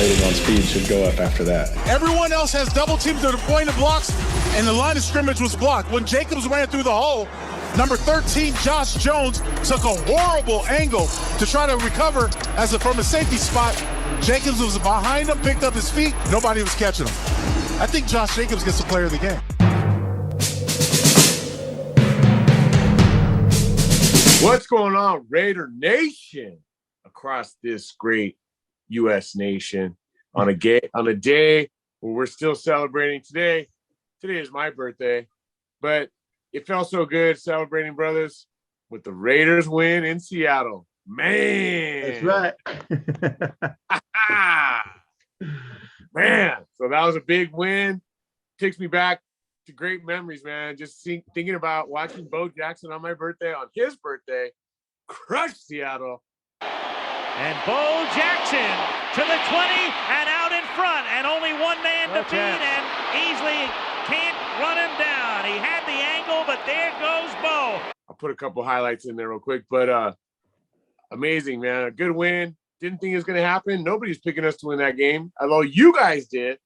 rating on speed should go up after that. Everyone else has double teams to the point of blocks, and the line of scrimmage was blocked. When Jacobs ran through the hole, number 13, Josh Jones, took a horrible angle to try to recover from a safety spot. Jacobs was behind him, picked up his feet. Nobody was catching him. I think Josh Jacobs gets the player of the game. What's going on, Raider Nation, across this great U.S. nation on a day where we're still celebrating today. Today is my birthday, but it felt so good celebrating, brothers, with the Raiders win in Seattle. Man. That's right. Man. So that was a big win. Takes me back to great memories, man. Just thinking about watching Bo Jackson on my birthday, on his birthday, crush Seattle. And Bo Jackson to the 20 and out in front, and only one man to beat, and easily can't run him down. He had the angle, but there goes Bo. I'll put a couple highlights in there real quick, but amazing, man. A good win. Didn't think it was going to happen. Nobody's picking us to win that game, although you guys did.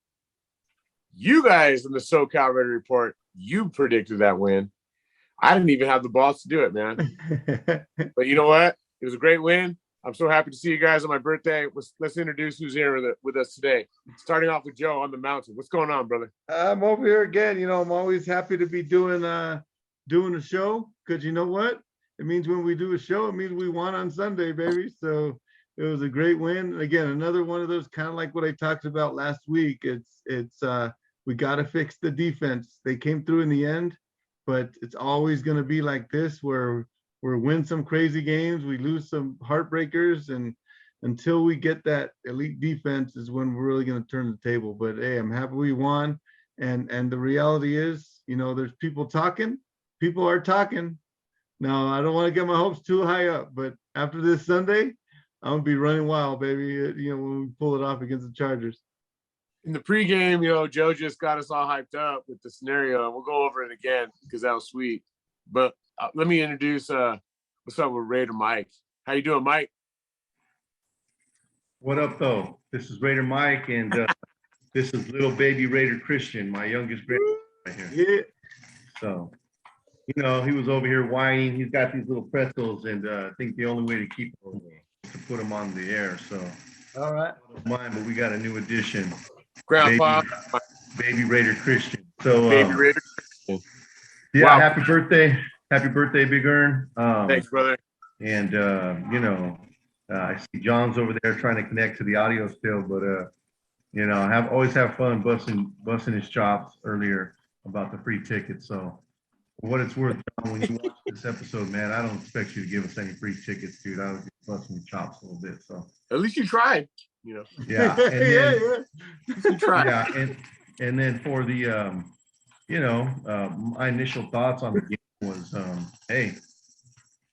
You guys in the SoCal Raider Report, you predicted that win. I didn't even have the balls to do it, man. But you know what? It was a great win. I'm so happy to see you guys on my birthday. Let's introduce who's here with us today. Starting off with Joe on the mountain. What's going on, brother? I'm over here again. You know, I'm always happy to be doing a show, because you know what? It means when we do a show, it means we won on Sunday, baby. So it was a great win. Again, another one of those, kind of like what I talked about last week. It's we got to fix the defense. They came through in the end, but it's always going to be like this, where we win some crazy games, we lose some heartbreakers, and until we get that elite defense is when we're really going to turn the table. But hey, I'm happy we won, and the reality is, you know, there's people talking. People are talking. Now, I don't want to get my hopes too high up, but after this Sunday, I'm gonna be running wild, baby. You know, when we pull it off against the Chargers. In the pregame, you know, Joe just got us all hyped up with the scenario, and we'll go over it again because that was sweet. But let me introduce what's up with Raider Mike. How you doing, Mike? What up, though? This is Raider Mike, and this is little baby Raider Christian, my youngest Raider right here. Yeah. So, you know, he was over here whining. He's got these little pretzels, and I think the only way to keep him is to put him on the air. So, All right. mine, but we got a new addition, Grandpa. baby Raider Christian. So, Baby Raider Christian. yeah, Wow. happy birthday, Big Earn. Thanks, brother. And you know, I see John's over there trying to connect to the audio still, but you know, always have fun busting his chops earlier about the free tickets. So for what it's worth, John, when you watch this episode, man, I don't expect you to give us any free tickets, dude. I was just busting your chops a little bit. So At least you tried, you know. yeah, and then, You tried. yeah, and then for the you know, my initial thoughts on the game was, hey,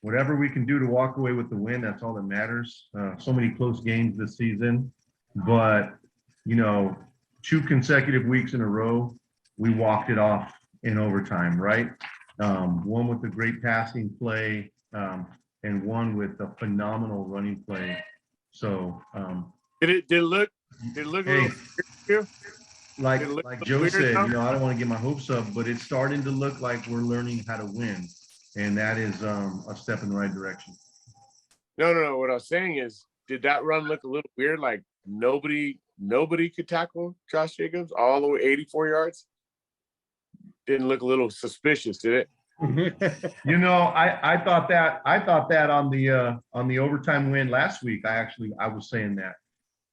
whatever we can do to walk away with the win, that's all that matters. So many close games this season, but you know, 2 consecutive weeks in a row, we walked it off in overtime, right? One with a great passing play, and one with a phenomenal running play. So Did it look a hey, little like Joe weird said, now? you know, I don't want to get my hopes up, but it's starting to look like we're learning how to win, and that is a step in the right direction. No. What I was saying is, did that run look a little weird? Like nobody could tackle Josh Jacobs all the way 84 yards? Didn't look a little suspicious, did it? You know, I thought that on the overtime win last week. I was saying that.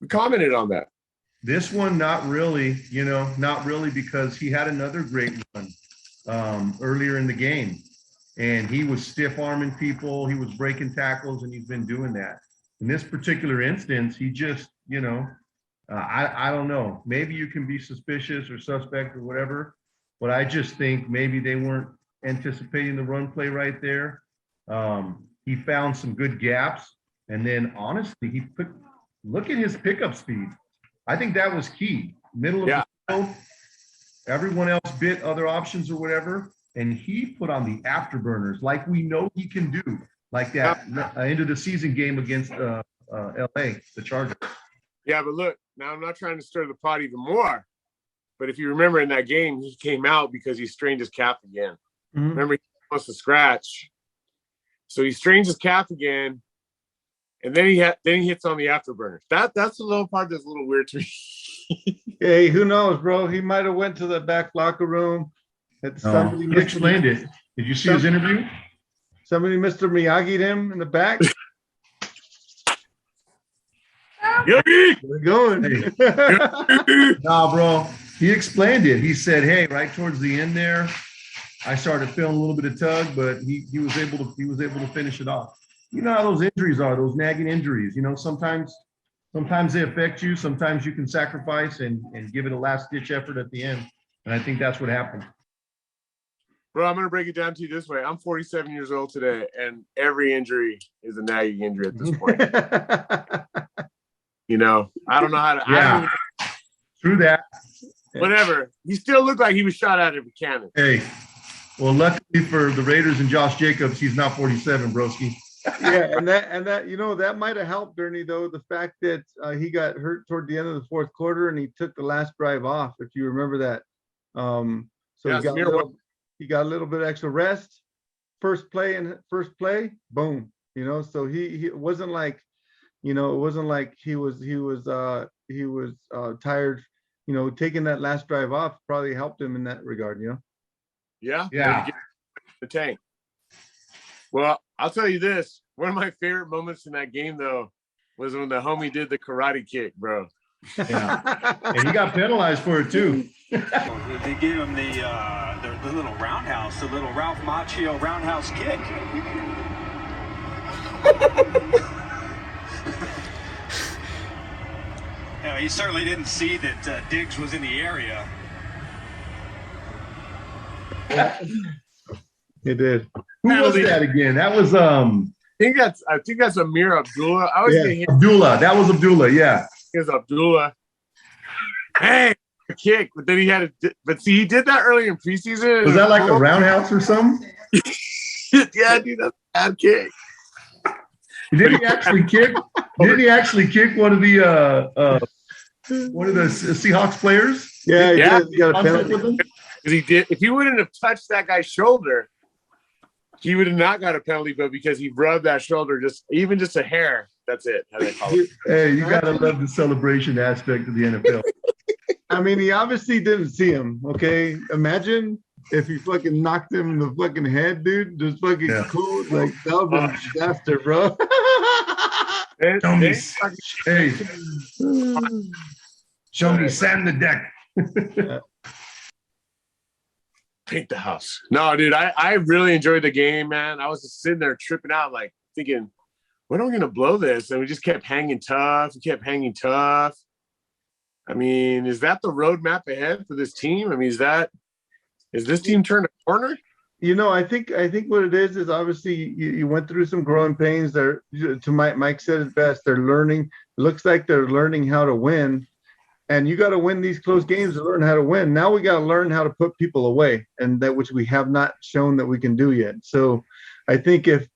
We commented on that. This one, not really, you know, not really, because he had another great one earlier in the game, and he was stiff arming people, he was breaking tackles, and he's been doing that. In this particular instance, he just, you know, I don't know, maybe you can be suspicious or suspect or whatever, but I just think maybe they weren't anticipating the run play right there. He found some good gaps, and then honestly, look at his pickup speed. I think that was key. Middle of the field, everyone else bit other options or whatever, and he put on the afterburners like we know he can do, like that end of the season game against LA, the Chargers. Yeah, but now I'm not trying to stir the pot even more, but if you remember in that game, he came out because he strained his calf again. Mhm. Remember, he wants to scratch. So he strains his calf again, and then he hits on the afterburner. That's the little part that's a little weird to me. Hey, who knows, bro? He might have went to the back locker room. Had somebody He explained it. Did you see his interview? Somebody Mr. Miyagi'd him in the back. Yogi! We're going. Nah, bro. He explained it. He said, "Hey, right towards the end there, I started feeling a little bit of tug, but he was able to finish it off. You know how those injuries are, those nagging injuries. You know, sometimes they affect you. Sometimes you can sacrifice and give it a last ditch effort at the end. And I think that's what happened. Bro, I'm going to break it down to you this way. I'm 47 years old today, and every injury is a nagging injury at this point. You know, I don't know how to. Yeah. Through that. Whatever. He still looked like he was shot out of a cannon. Hey, well, luckily for the Raiders and Josh Jacobs, he's not 47, broski. Yeah, and that that might have helped Bernie, though, the fact that he got hurt toward the end of the fourth quarter and he took the last drive off, if you remember that. So Yeah, he got a little bit extra rest. First play, boom. You know, so he wasn't like, you know, it wasn't like he was tired. You know, taking that last drive off probably helped him in that regard. You know. Yeah. The tank. Well, I'll tell you this. One of my favorite moments in that game, though, was when the homie did the karate kick, bro. Yeah. And he got penalized for it, too. They gave him the little roundhouse, the little Ralph Macchio roundhouse kick. Yeah, he certainly didn't see that Diggs was in the area. He did. Who was that again? That was I think that's Amir Abdullah. I was thinking Abdullah. That was Abdullah. Yeah. it was Abdullah. Hey, a kick, but then he had but see, he did that early in preseason. Was that like a roundhouse or something? Yeah, dude, that's a bad kick. Did he actually kick? Did he actually kick one of the Seahawks players? Yeah, he Yeah. did. He got a penalty. Because he did. If he wouldn't have touched that guy's shoulder, he would have not got a penalty. But because he rubbed that shoulder just a hair, that's it. How they call it. Hey, you gotta love the celebration aspect of the NFL. I mean, he obviously didn't see him. Okay, imagine if he fucking knocked him in the fucking head, dude. Just fucking cool. Like that would be a disaster, bro. Show me Sam the deck. Paint the house. No, dude, I really enjoyed the game, man. I was just sitting there tripping out, like thinking, when are we gonna blow this? And we just kept hanging tough. We kept hanging tough. I mean, is that the roadmap ahead for this team? I mean, is this team turned a corner? You know, I think what it is obviously you went through some growing pains. They're, to Mike said it best. They're learning. It looks like they're learning how to win. And you got to win these close games to learn how to win. Now we got to learn how to put people away, and that which we have not shown that we can do yet. So I think if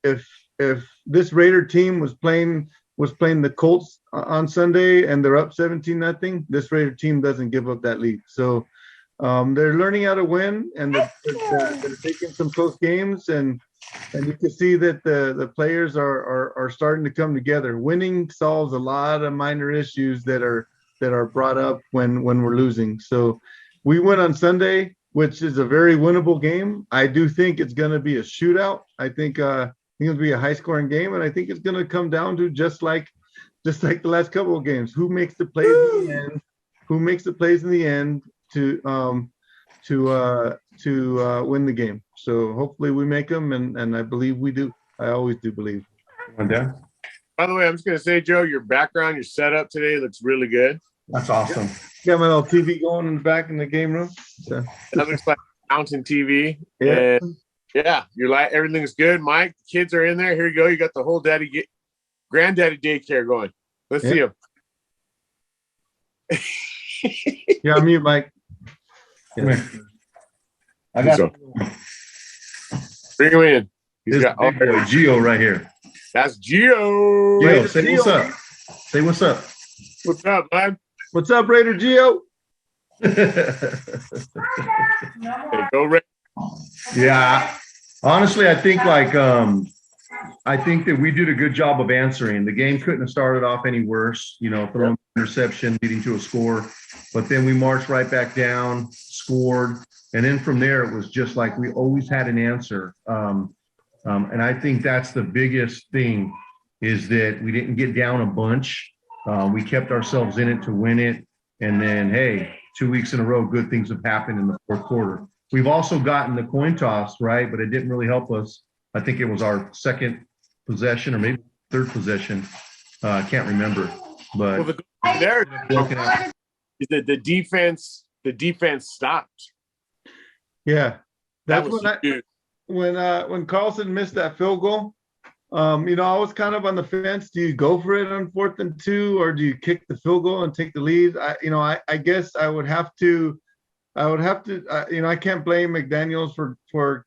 this Raider team was playing the Colts on Sunday and they're up 17-0, this Raider team doesn't give up that lead. So they're learning how to win, and they're taking some close games, and you can see that the players are starting to come together. Winning solves a lot of minor issues that are brought up when we're losing. So we win on Sunday, which is a very winnable game. I do think it's going to be a shootout. I think it's going to be a high scoring game, and I think it's going to come down to just like the last couple of games. Who makes the plays in the end? Who makes the plays in the end to win the game? So hopefully we make them, and I believe we do. I always do believe. By the way, I'm just going to say, Joe, your background, your setup today looks really good. That's awesome. Got my little TV going in the back in the game room. So. That looks like mountain TV. Yeah. And yeah, everything's good. Mike, the kids are in there. Here you go. You got the whole granddaddy daycare going. Let's see them. Yeah, I'm mute, Mike. Yeah. I got Bring him in. He's got big boy Gio right here. That's Gio. Gio, say what's up. Say what's up. What's up, bud? What's up, Raider Gio? Hey, go Raiders. Yeah, honestly, I think I think that we did a good job of answering. The game couldn't have started off any worse, throwing an interception leading to a score, but then we marched right back down, scored, and then from there it was just like we always had an answer. And I think that's the biggest thing, is that we didn't get down a bunch. We kept ourselves in it to win it, and then hey, 2 weeks in a row, good things have happened in the fourth quarter. We've also gotten the coin toss, right? But it didn't really help us. I think it was our second possession or maybe third possession. I can't remember. But Well, there is that the defense stopped. Yeah, that's that was when Carlson missed that field goal. I was kind of on the fence. Do you go for it on 4th and 2, or do you kick the field goal and take the lead? I guess I would have to. I can't blame McDaniels for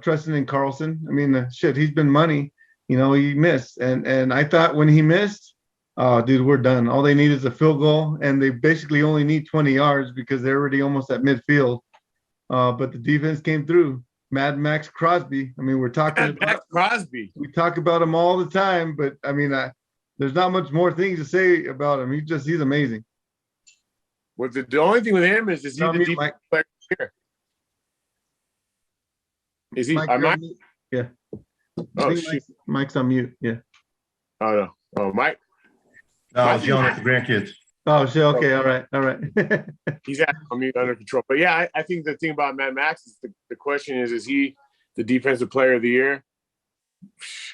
trusting in Carlson. I mean, he's been money. He missed, and I thought when he missed, oh, dude, we're done. All they need is a field goal, and they basically only need 20 yards because they're already almost at midfield. But the defense came through. Mad Max Crosby. I mean, we're talking about Max Crosby. We talk about him all the time, but I mean, there's not much more things to say about him. He's amazing. Well, the only thing with him is he the defensive player here? Is he? Mike, yeah. Oh, shoot. Mike's on mute. Yeah. Oh no. Oh, Mike. No, I was yelling at the grandkids. Oh, shit. Okay. All right. He's on mute, under control. But yeah, I think the thing about Mad Max is the question is he the defensive player of the year?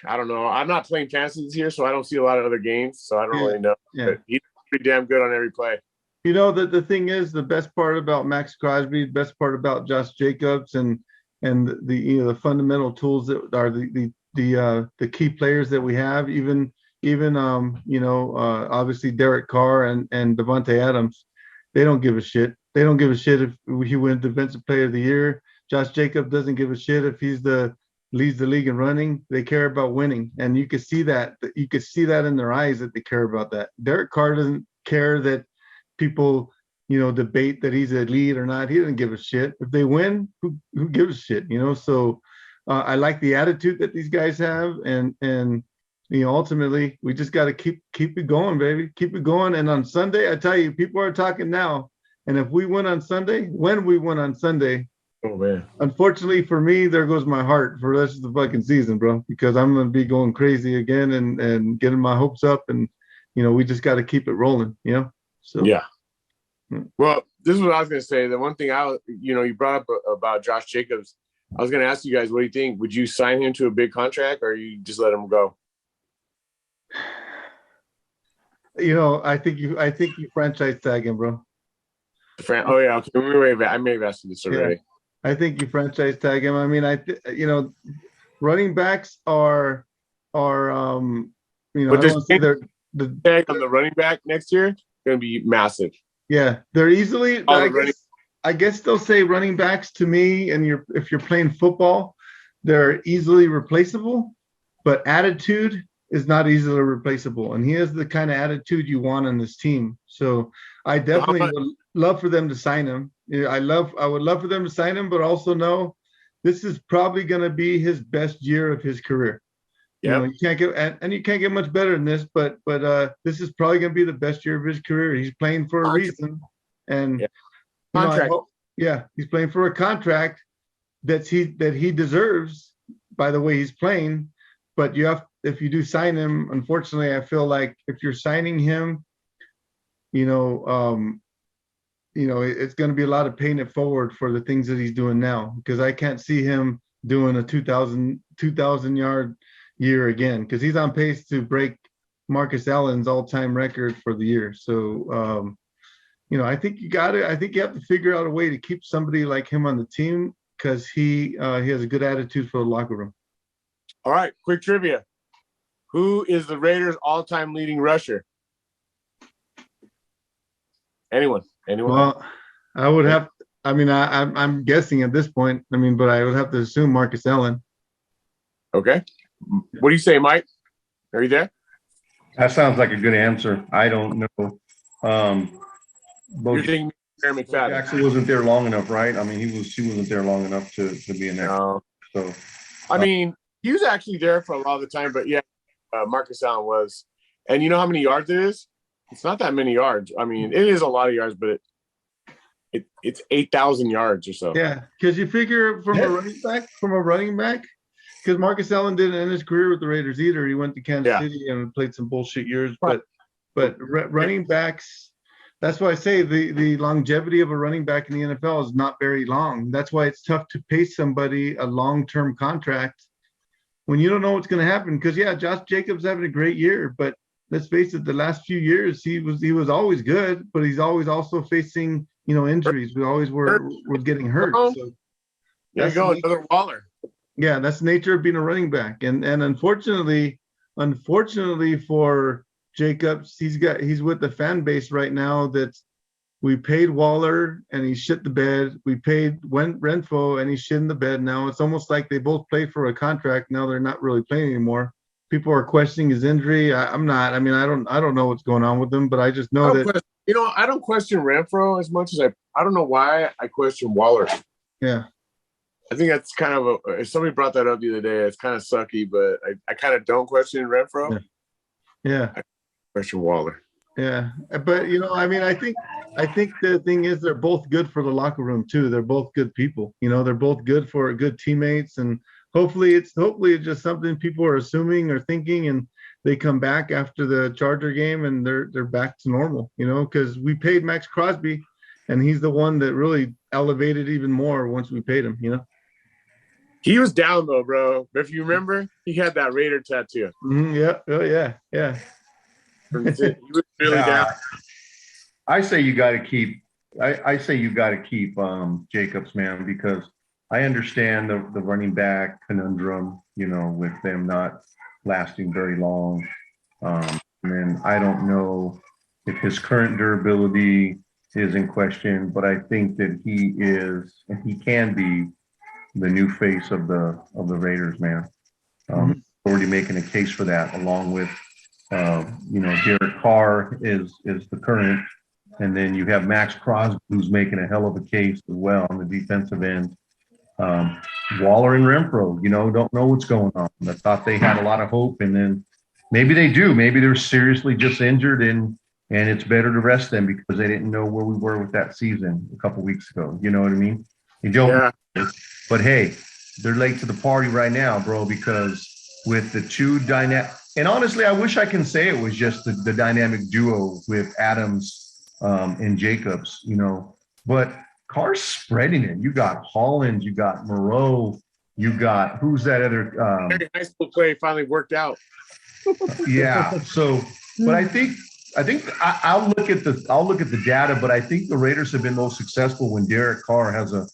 I don't know. I'm not playing fantasy this year, so I don't see a lot of other games, so I don't really know. Yeah. But he's pretty damn good on every play. The thing is, the best part about Max Crosby, the best part about Josh Jacobs, and the fundamental tools that are the key players that we have, even obviously Derek Carr and Devontae Adams, they don't give a shit. They don't give a shit if he wins Defensive Player of the Year. Josh Jacobs doesn't give a shit if he's leads the league in running. They care about winning, and you can see that. You can see that in their eyes that they care about that. Derek Carr doesn't care that people debate that he's a lead or not. He doesn't give a shit. If they win, who gives a shit? So I like the attitude that these guys have, and ultimately we just got to keep it going, baby. Keep it going. And on Sunday, I tell you, people are talking now. And if we win on Sunday, Oh man. Unfortunately for me, there goes my heart for the rest of the fucking season, bro, because I'm gonna be going crazy again and getting my hopes up, and we just got to keep it rolling, So yeah. Well, this is what I was gonna say. The one thing you brought up about Josh Jacobs, I was gonna ask you guys, what do you think? Would you sign him to a big contract, or you just let him go? I think you franchise tag him, bro. Oh yeah, okay. I may have asked you this already. Yeah. I think you franchise tag him. I mean, running backs are But I don't say they're the tag on the running back next year going to be massive. Yeah, they're easily. I guess they'll say running backs to me, and if you're playing football, they're easily replaceable, but attitude is not easily replaceable, and he has the kind of attitude you want on this team. So I definitely would love for them to sign him. I would love for them to sign him, but also know this is probably going to be his best year of his career. Yeah, you can't get much better than this, but this is probably going to be the best year of his career. He's playing for a reason, and contract. He's playing for a contract that he deserves by the way he's playing. But if you do sign him, unfortunately, I feel like if you're signing him, it's going to be a lot of paying it forward for the things that he's doing now, because I can't see him doing a 2,000 yard year again, because he's on pace to break Marcus Allen's all-time record for the year. So, I think you have to figure out a way to keep somebody like him on the team, because he has a good attitude for the locker room. All right, quick trivia. Who is the Raiders' all-time leading rusher? Anyone? Well, I would have. I mean, I'm guessing at this point. I mean, but I would have to assume Marcus Allen. Okay. What do you say, Mike? Are you there? That sounds like a good answer. I don't know. Bo You're thinking Aaron McFadden. Jackson wasn't there long enough, right? I mean, he wasn't there long enough to be an extra. No. So I mean, he was actually there for a lot of the time, but yeah, Marcus Allen was. And you know how many yards it is? It's not that many yards. I mean, it is a lot of yards, but it's 8,000 yards or so. Yeah, because you figure from a running back, because Marcus Allen didn't end his career with the Raiders either. He went to Kansas City and played some bullshit years. But running backs, that's why I say the longevity of a running back in the NFL is not very long. That's why it's tough to pay somebody a long-term contract when you don't know what's going to happen. Because Josh Jacobs having a great year, but let's face it, the last few years he was always good, but he's always also facing injuries. We always were getting hurt. So there you go, another Waller. Yeah, that's the nature of being a running back. And unfortunately for Jacobs, he's with the fan base right now that we paid Waller and he shit the bed. We paid Renfro and he shit in the bed. Now it's almost like they both played for a contract. Now they're not really playing anymore. People are questioning his injury. I'm not. I mean, I don't know what's going on with him, but I just know that. I don't question Renfro as much as I don't know why I question Waller. Yeah. I think that's kind of if somebody brought that up the other day, it's kind of sucky, but I kind of don't question Renfro. Yeah. I question Waller. Yeah. But I think the thing is they're both good for the locker room too. They're both good people. They're both good teammates, and hopefully it's just something people are assuming or thinking, and they come back after the Charger game and they're back to normal, because we paid Max Crosby and he's the one that really elevated even more once we paid him, He was down though, bro. If you remember, he had that Raider tattoo. Yeah. Oh yeah. Yeah. He was really down. I say you got to keep. I say you got to keep Jacobs, man, because I understand the running back conundrum, with them not lasting very long. And I don't know if his current durability is in question, but I think that he is, and he can be, the new face of the Raiders, man. Already making a case for that, along with Derek Carr is the current, and then you have Max Crosby, who's making a hell of a case as well on the defensive end. Waller and Renfro, don't know what's going on. I thought they had a lot of hope, and then maybe they do. Maybe they're seriously just injured, and it's better to rest them because they didn't know where we were with that season a couple weeks ago. You know what I mean? You don't. Yeah. But hey, they're late to the party right now, bro, because with the two dynamic, and honestly, I wish I can say it was just the dynamic duo with Adams and Jacobs, but Carr's spreading it. You got Holland, you got Moreau, you got who's that other high school play finally worked out. Yeah. So, but I think I'll look at the data, but I think the Raiders have been most successful when Derek Carr has a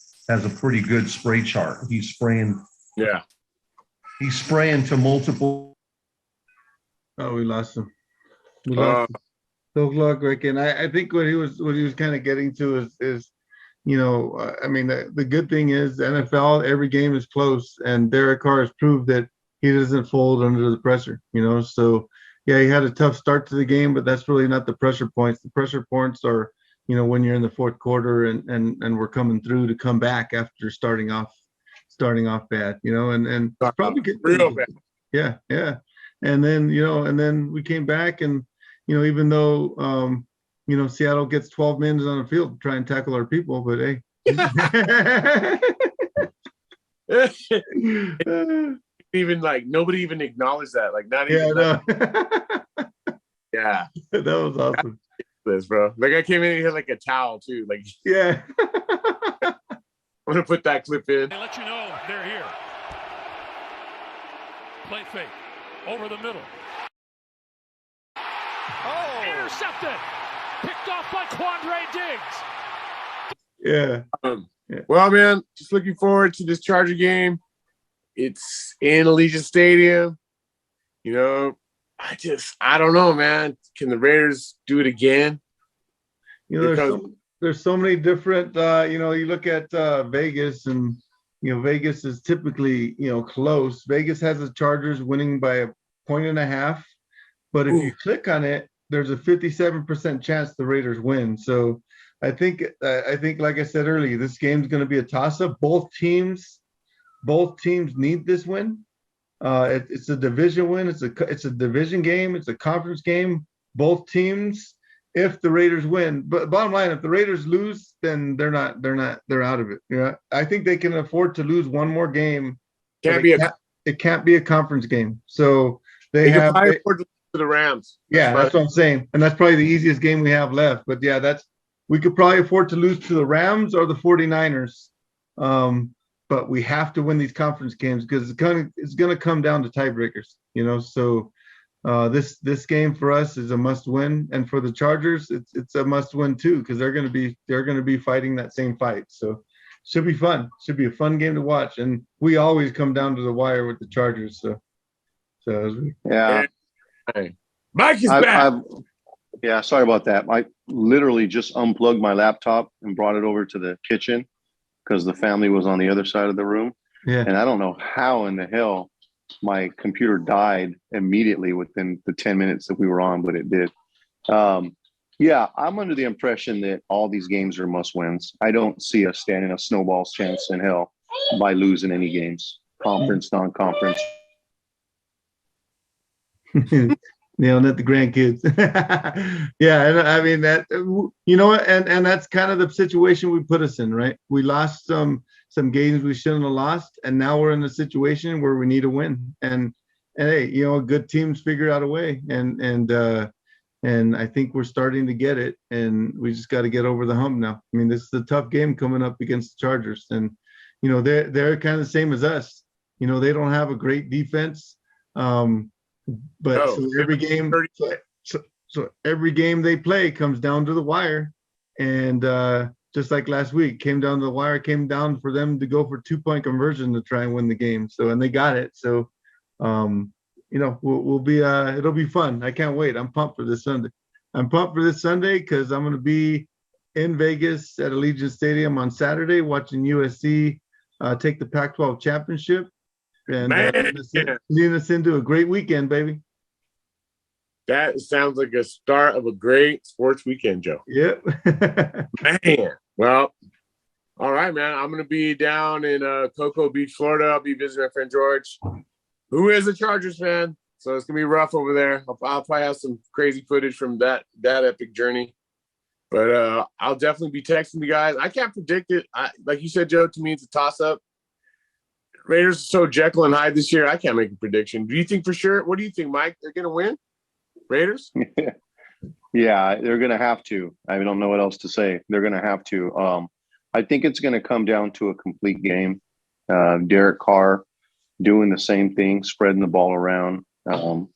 pretty good spray chart. He's spraying. Yeah. He's spraying to multiple. Oh, we lost him. So look, Rick, and I think what he was kind of getting to is the good thing is the NFL, every game is close, and Derek Carr has proved that he doesn't fold under the pressure, so yeah, he had a tough start to the game, but that's really not the pressure points. The pressure points are, when you're in the fourth quarter and we're coming through to come back after starting off bad, and probably get real bad. Yeah. And then we came back, and even though Seattle gets 12 minutes on the field to try and tackle our people, but hey. Nobody even acknowledged that. Not even. Yeah. That was awesome. This, bro. I came in here like a towel too. Yeah. I'm gonna put that clip in. They let you know they're here. Play fake. Over the middle. Oh! Intercepted! Picked off by Quandre Diggs. Yeah. Well, man, just looking forward to this Charger game. It's in Allegiant Stadium. I don't know, man. Can the Raiders do it again? There's so many different, you look at Vegas, and, Vegas is typically, close. Vegas has the Chargers winning by 1.5 points. But if you click on it, there's a 57% chance the Raiders win. So I think like I said earlier, this game's going to be a toss-up. Both teams need this win. It's a division win. It's a division game. It's a conference game. Both teams, if the Raiders win, but bottom line, if the Raiders lose, then they're out of it. Yeah, I think they can afford to lose one more game. It can't be a conference game. So they can probably afford to lose to the Rams. That's what I'm saying, and that's probably the easiest game we have left. But yeah, we could probably afford to lose to the Rams or the 49ers. But we have to win these conference games because it's going to come down to tiebreakers, So this game for us is a must win, and for the Chargers, it's a must win too because they're going to be fighting that same fight. So should be fun. Should be a fun game to watch, and we always come down to the wire with the Chargers. So yeah. Mike is back. Yeah, sorry about that. I literally just unplugged my laptop and brought it over to the kitchen because the family was on the other side of the room. Yeah. And I don't know how in the hell my computer died immediately within the 10 minutes that we were on, but it did. Yeah, I'm under the impression that all these games are must wins. I don't see us standing a snowball's chance in hell by losing any games, conference, non-conference. Not the grandkids. Yeah, and I mean that, and that's kind of the situation we put us in, right? We lost some games we shouldn't have lost, and now we're in a situation where we need a win. And hey, good teams figure out a way, and I think we're starting to get it, and we just got to get over the hump now. I mean, this is a tough game coming up against the Chargers, and they're kind of the same as us. They don't have a great defense. But every game they play comes down to the wire, and just like last week, came down to the wire, came down for them to go for 2-point conversion to try and win the game. So, and they got it. So, we'll be it'll be fun. I can't wait. I'm pumped for this Sunday. Because I'm going to be in Vegas at Allegiant Stadium on Saturday watching USC take the Pac-12 championship. And leading us into a great weekend, baby. That sounds like a start of a great sports weekend, Joe. Yep. Man. Well, all right, man. I'm going to be down in Cocoa Beach, Florida. I'll be visiting my friend George, who is a Chargers fan. So it's going to be rough over there. I'll probably have some crazy footage from that epic journey. But I'll definitely be texting you guys. I can't predict it. Like you said, Joe, to me, it's a toss-up. Raiders are so Jekyll and Hyde this year. I can't make a prediction. Do you think for sure? What do you think, Mike? They're going to win? Raiders? Yeah, they're going to have to. I don't know what else to say. They're going to have to. I think it's going to come down to a complete game. Derek Carr doing the same thing, spreading the ball around to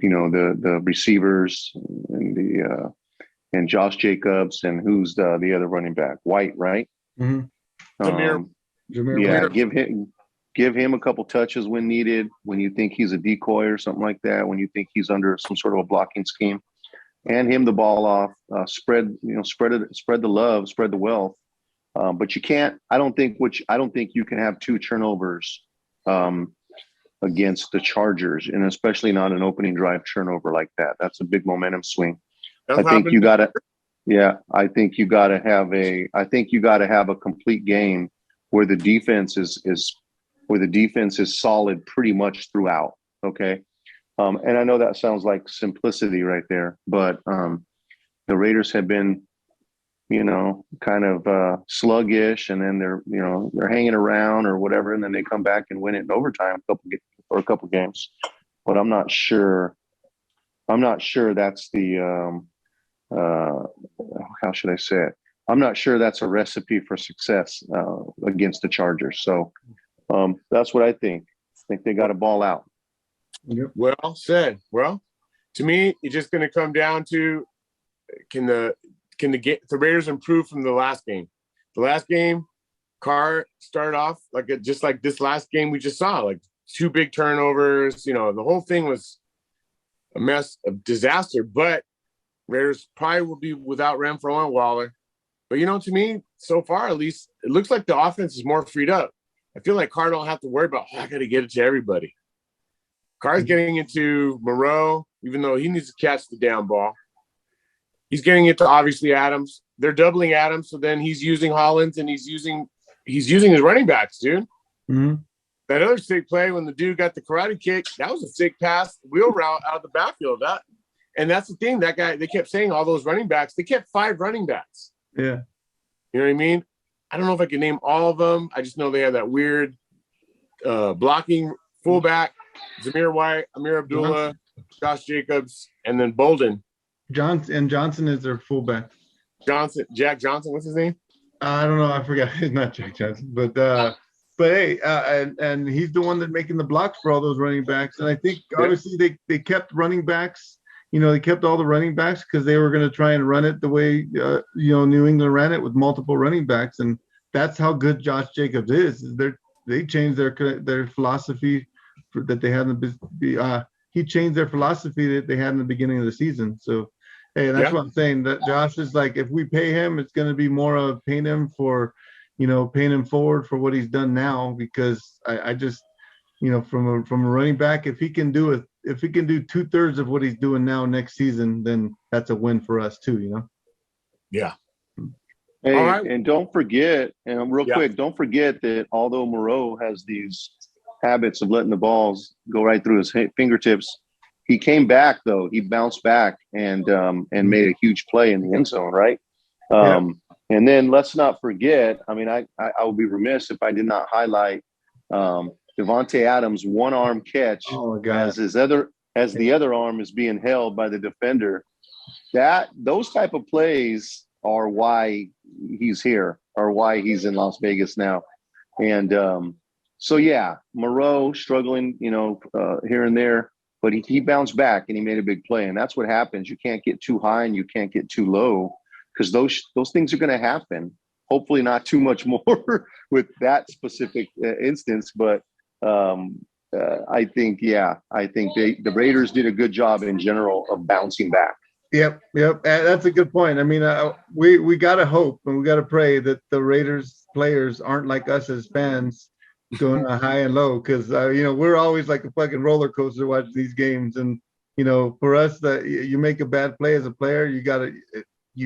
the receivers and Josh Jacobs and who's the other running back? White, right? Mm-hmm. Yeah, give him a couple touches when needed, when you think he's a decoy or something like that, when you think he's under some sort of a blocking scheme, and him the ball off, spread the love, spread the wealth. But you can't, I don't think you can have 2 turnovers against the Chargers, and especially not an opening drive turnover like that. That's a big momentum swing. I think you gotta have a complete game where the defense is solid pretty much throughout. Okay. And I know that sounds like simplicity right there, but the Raiders have been, kind of sluggish, and then they're hanging around or whatever, and then they come back and win it in overtime a couple games. But I'm not sure that's the how should I say it? I'm not sure that's a recipe for success against the Chargers. So that's what I think. I think they got to ball out. Well said. Well, to me, it's just going to come down to can the Raiders improve from the last game? The last game, Carr started off just like this last game we just saw, like 2 big turnovers. The whole thing was a mess, a disaster. But Raiders probably will be without Renfrow and Waller. But, to me, so far, at least, it looks like the offense is more freed up. I feel like Carr don't have to worry about, I got to get it to everybody. Carr's getting into Moreau, even though he needs to catch the damn ball. He's getting it to obviously Adams. They're doubling Adams, so then he's using Hollins and he's using his running backs, dude. Mm-hmm. That other sick play when the dude got the karate kick, that was a sick pass, wheel route out of the backfield. And that's the thing, that guy, they kept saying all those running backs, they kept 5 running backs. Yeah. You know what I mean? I don't know if I can name all of them. I just know they have that weird blocking fullback, Zamir White, Amir Abdullah, Josh Jacobs, and then Bolden. Johnson is their fullback. Jack Johnson, what's his name? I don't know. I forgot. It's not Jack Johnson, but hey, and he's the one that's making the blocks for all those running backs. And I think obviously they kept running backs. You know, they kept all the running backs because they were going to try and run it the way New England ran it with multiple running backs, and that's how good Josh Jacobs is. They changed their philosophy that they had in the he changed their philosophy that they had in the beginning of the season. So, hey, that's what I'm saying. That Josh is like, if we pay him, it's going to be more of paying him for, paying him forward for what he's done now. Because I just, from a running back, if he can do 2/3 of what he's doing now next season, then that's a win for us too. Yeah. Hey, all right. And don't forget, quick, don't forget that although Moreau has these habits of letting the balls go right through his fingertips, he came back though. He bounced back and made a huge play in the end zone, right? And then let's not forget. I mean, I would be remiss if I did not highlight Devontae Adams' one-arm catch as the other arm is being held by the defender. Those type of plays are why he's here, or why he's in Las Vegas now. And so yeah, Moreau struggling, here and there, but he bounced back and he made a big play. And that's what happens. You can't get too high and you can't get too low, because those things are going to happen. Hopefully not too much more with that specific instance, but I think the Raiders did a good job in general of bouncing back. Yep. That's a good point. I mean, we got to hope and we got to pray that the Raiders players aren't like us as fans going high and low, because, we're always like a fucking roller coaster watching these games. And, for us, that you make a bad play as a player, you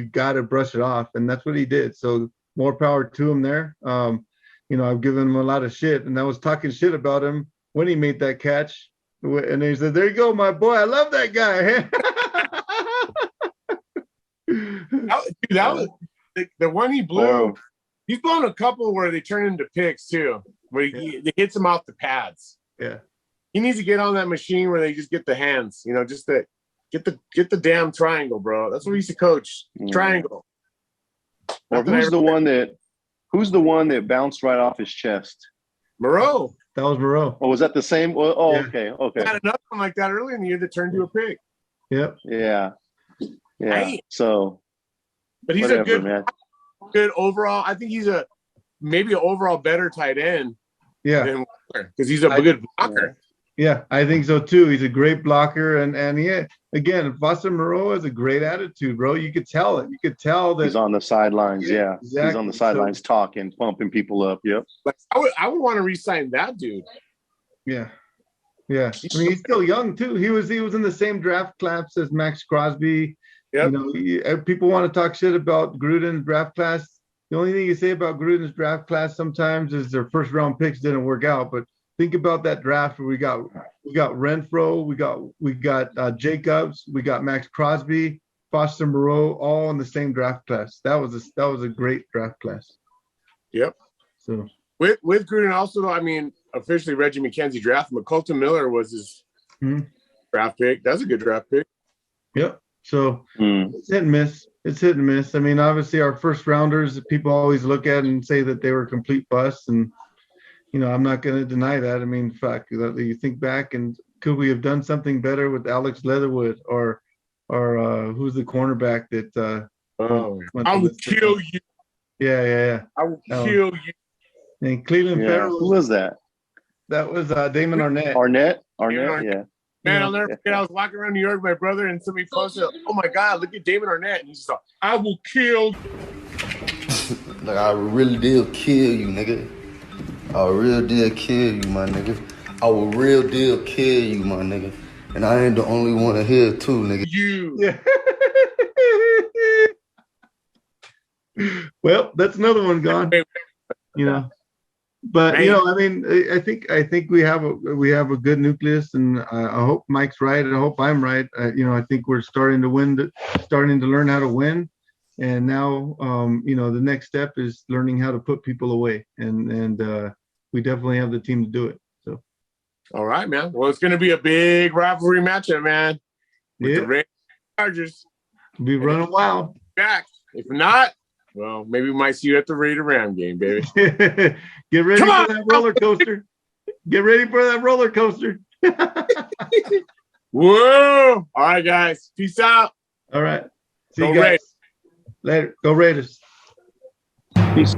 gotta brush it off. And that's what he did. So more power to him there. I've given him a lot of shit, and I was talking shit about him when he made that catch. And he said, "There you go, my boy. I love that guy." that was the one he blew. He's blown a couple where they turn into picks too, where he hits them off the pads. Yeah, he needs to get on that machine where they just get the hands. Just to get the damn triangle, bro. That's what we used to coach. Triangle. Or who's the one that bounced right off his chest? Moreau. That was Moreau. Oh, was that the same? Oh, yeah. Okay. We had another one like that earlier in the year that turned to a pick. Yep. Yeah. So, but he's whatever, good overall. I think he's maybe an overall better tight end. Yeah. Because he's a good blocker. Yeah, I think so too. He's a great blocker, and again, Foster Moreau has a great attitude, bro. You could tell it. You could tell that he's on the sidelines. Yeah, exactly. He's on the sidelines talking, pumping people up. Yep. Like, I would want to re-sign that dude. Yeah. I mean, he's still young too. He was in the same draft class as Max Crosby. Yep. People want to talk shit about Gruden's draft class. The only thing you say about Gruden's draft class sometimes is their first round picks didn't work out, but think about that draft where we got Renfro, we got Jacobs, we got Max Crosby, Foster Moreau, all in the same draft class. That was a great draft class. Yep. So with Gruden also, though, I mean, officially Reggie McKenzie drafted him. Colton Miller was his draft pick. That's a good draft pick. Yep. So it's hit and miss. It's hit and miss. I mean, obviously our first rounders, people always look at and say that they were complete busts, and I'm not going to deny that. I mean, fuck, you think back, and could we have done something better with Alex Leatherwood or who's the cornerback that? I would kill you. Yeah. I will kill you. And Cleveland Farrell. Who was that? That was Damon Arnett. Arnett, yeah. Man, I'll never forget. I was walking around New York with my brother, and somebody posted, "Oh my God, look at Damon Arnett!" And he's just like, "I will kill." Like, I really did kill you, nigga. I really did kill you, my nigga. I will real deal kill you, my nigga. And I ain't the only one here too, nigga. You. Yeah. Well, that's another one gone. You know, but you know, I mean, I think we have a good nucleus, and I hope Mike's right. I hope I'm right. You know, I think we're starting to starting to learn how to win, and now, you know, the next step is learning how to put people away, and we definitely have the team to do it. So, all right, man. Well, it's going to be a big rivalry matchup, man. With the Red Chargers. Be running wild. Back. If not, well, maybe we might see you at the Raider Ram game, baby. Get ready for that roller coaster. Get ready for that roller coaster. Whoa. All right, guys. Peace out. All right. See you guys. Later. Go Raiders. Peace.